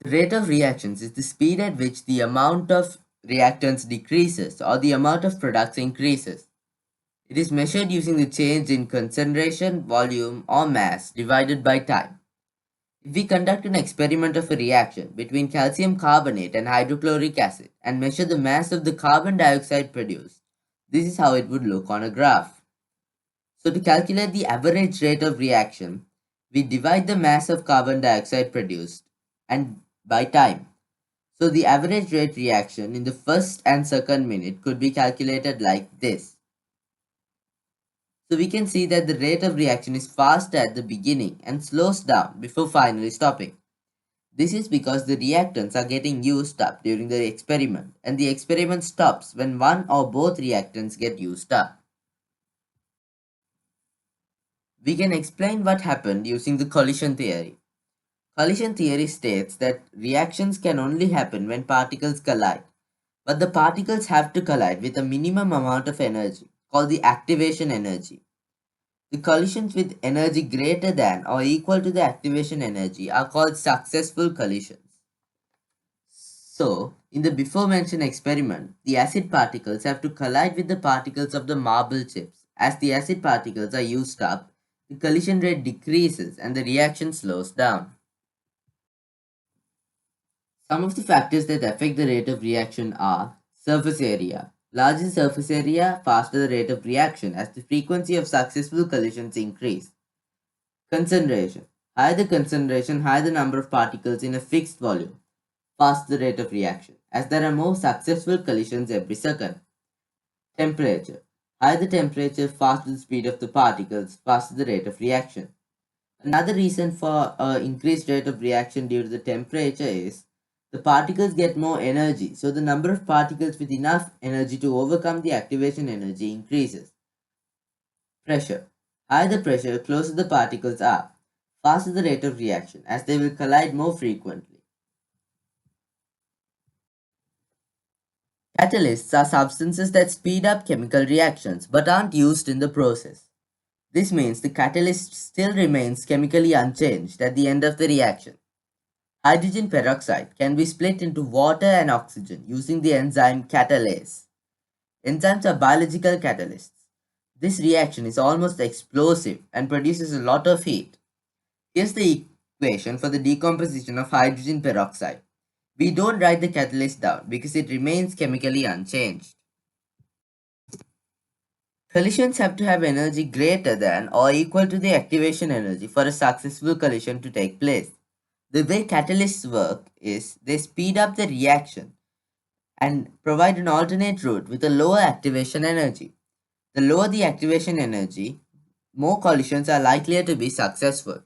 The rate of reactions is the speed at which the amount of reactants decreases or the amount of products increases. It is measured using the change in concentration, volume, or mass divided by time. If we conduct an experiment of a reaction between calcium carbonate and hydrochloric acid and measure the mass of the carbon dioxide produced, this is how it would look on a graph. So to calculate the average rate of reaction, we divide the mass of carbon dioxide produced and by time. So the average rate reaction in the first and second minute could be calculated like this. So we can see that the rate of reaction is fast at the beginning and slows down before finally stopping. This is because the reactants are getting used up during the experiment and the experiment stops when one or both reactants get used up. We can explain what happened using the collision theory. Collision theory states that reactions can only happen when particles collide, but the particles have to collide with a minimum amount of energy, called the activation energy. The collisions with energy greater than or equal to the activation energy are called successful collisions. So, in the before mentioned experiment, the acid particles have to collide with the particles of the marble chips. As the acid particles are used up, the collision rate decreases and the reaction slows down. Some of the factors that affect the rate of reaction are surface area. Larger surface area, faster the rate of reaction as the frequency of successful collisions increase. Concentration. Higher the concentration, higher the number of particles in a fixed volume, faster the rate of reaction, as there are more successful collisions every second. Temperature. Higher the temperature, faster the speed of the particles, faster the rate of reaction. Another reason for increased rate of reaction due to the temperature is the particles get more energy, so the number of particles with enough energy to overcome the activation energy increases. Pressure. Higher the pressure, closer the particles are, faster the rate of reaction, as they will collide more frequently. Catalysts are substances that speed up chemical reactions but aren't used in the process. This means the catalyst still remains chemically unchanged at the end of the reaction. Hydrogen peroxide can be split into water and oxygen using the enzyme catalase. Enzymes are biological catalysts. This reaction is almost explosive and produces a lot of heat. Here's the equation for the decomposition of hydrogen peroxide. We don't write the catalyst down because it remains chemically unchanged. Collisions have to have energy greater than or equal to the activation energy for a successful collision to take place. The way catalysts work is they speed up the reaction and provide an alternate route with a lower activation energy. The lower the activation energy, more collisions are likelier to be successful.